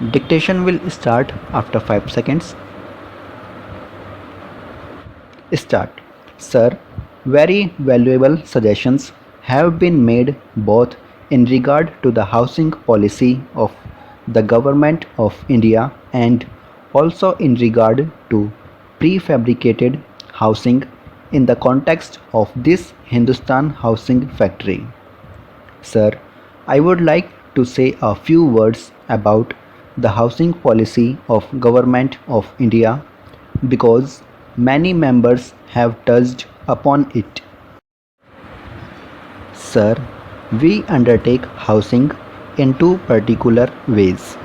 Dictation will start after 5 seconds. Start. Sir, very valuable suggestions have been made both in regard to the housing policy of the Government of India and also in regard to prefabricated housing in the context of this Hindustan housing factory. Sir, I would like to say a few words about the housing policy of Government of India because many members have touched upon it. Sir, we undertake housing in two particular ways.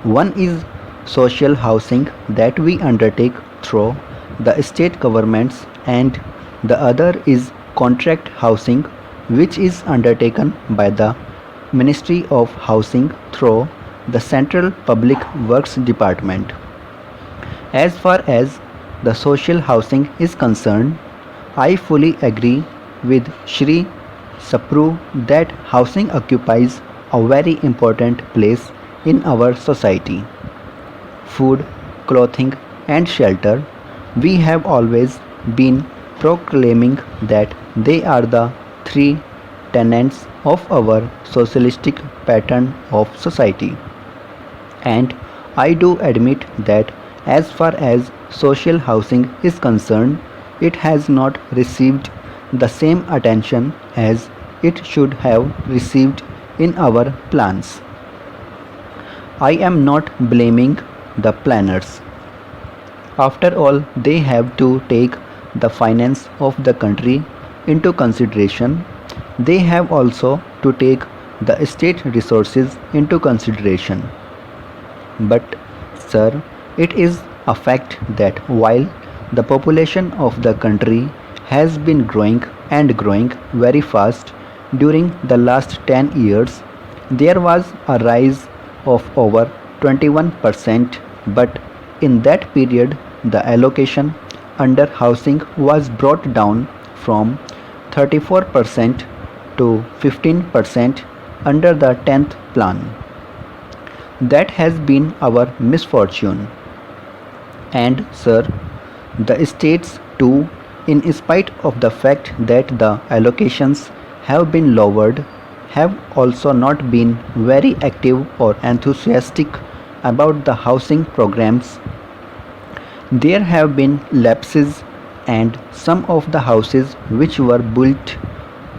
One is social housing that we undertake through the state governments, and the other is contract housing which is undertaken by the Ministry of Housing through the Central Public Works Department. As far as the social housing is concerned, I fully agree with Shri Sapru that housing occupies a very important place in our society. Food, clothing, and shelter, we have always been proclaiming that they are the three tenets of our socialistic pattern of society. And I do admit that as far as social housing is concerned, it has not received the same attention as it should have received in our plans. I am not blaming the planners. After all, they have to take the finance of the country into consideration. They have also to take the state resources into consideration. But, sir, it is a fact that while the population of the country has been growing and growing very fast during the last 10 years, there was a rise of over 21%, but in that period the allocation under housing was brought down from 34% to 15% under the 10th plan. That has been our misfortune. And sir, the states too, in spite of the fact that the allocations have been lowered, have also not been very active or enthusiastic about the housing programs. There have been lapses, and some of the houses which were built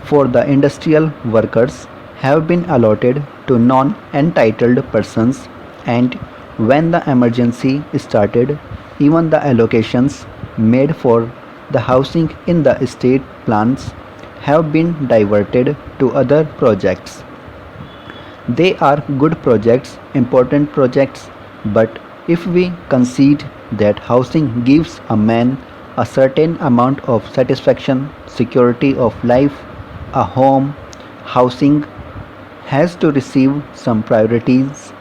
for the industrial workers have been allotted to non-entitled persons, and when the emergency started, even the allocations made for the housing in the state plans have been diverted to other projects. They are good projects, important projects, but if we concede that housing gives a man a certain amount of satisfaction, security of life, a home, housing has to receive some priorities,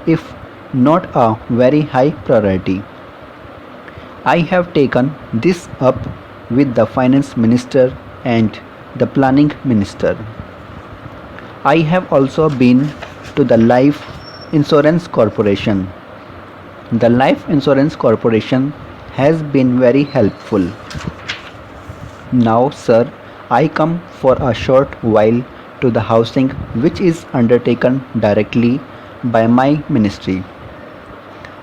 if not a very high priority. I have taken this up with the finance minister and the planning minister. I have also been to the Life Insurance Corporation. The Life Insurance Corporation has been very helpful. Now, sir, I come for a short while to the housing which is undertaken directly by my ministry.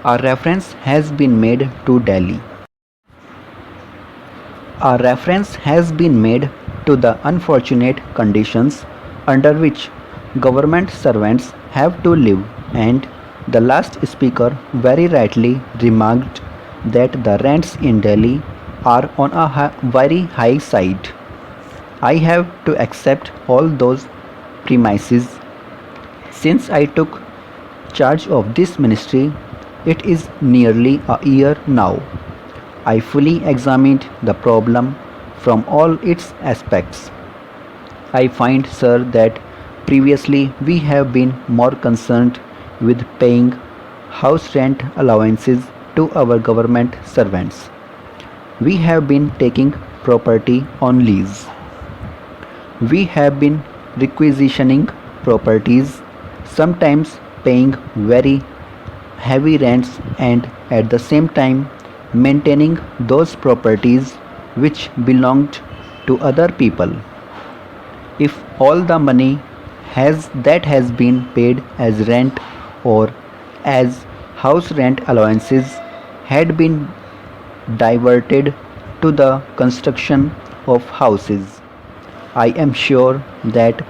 A reference has been made to Delhi. A reference has been made to the unfortunate conditions under which government servants have to live, and the last speaker very rightly remarked that the rents in Delhi are on a very high side. I have to accept all those premises. Since I took charge of this ministry, it is nearly a year now. I fully examined the problem from all its aspects. I find, sir, that previously we have been more concerned with paying house rent allowances to our government servants. We have been taking property on lease. We have been requisitioning properties, sometimes paying very heavy rents and at the same time maintaining those properties which belonged to other people. If all the money has been paid as rent or as house rent allowances had been diverted to the construction of houses, I am sure that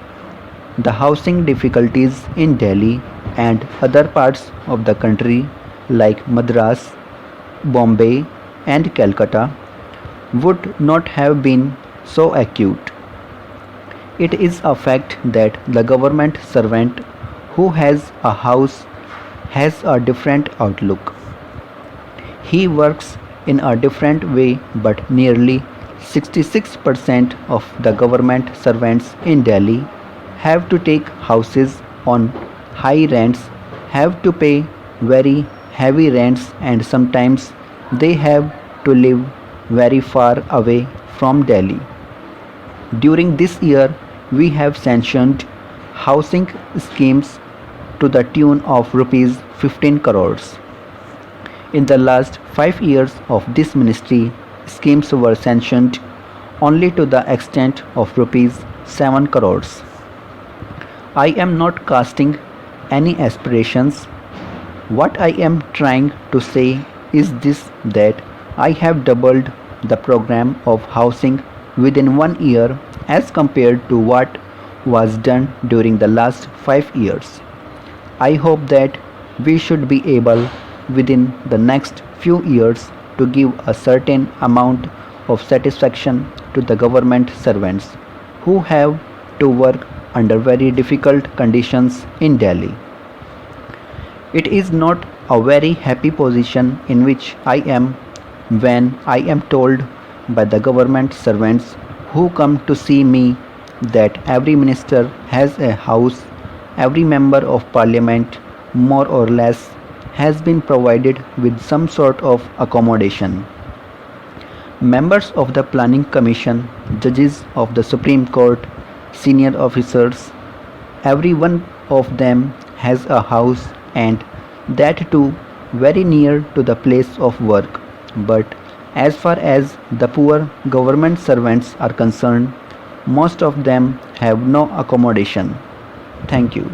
the housing difficulties in Delhi and other parts of the country like Madras, Bombay, and Calcutta would not have been so acute. It is a fact that the government servant who has a house has a different outlook. He works in a different way, but nearly 66% of the government servants in Delhi have to take houses on high rents, have to pay very heavy rents, and sometimes they have to live very far away from Delhi. During this year, we have sanctioned housing schemes to the tune of rupees 15 crores. In the last 5 years of this ministry, schemes were sanctioned only to the extent of rupees 7 crores. I am not casting any aspirations. What I am trying to say is this, that I have doubled the program of housing within 1 year as compared to what was done during the last 5 years. I hope that we should be able within the next few years to give a certain amount of satisfaction to the government servants who have to work under very difficult conditions in Delhi. It is not a very happy position in which I am when I am told by the government servants who come to see me that every minister has a house, every member of parliament, more or less, has been provided with some sort of accommodation. Members of the Planning Commission, judges of the Supreme Court, senior officers, every one of them has a house, and that too very near to the place of work. But as far as the poor government servants are concerned, most of them have no accommodation. Thank you.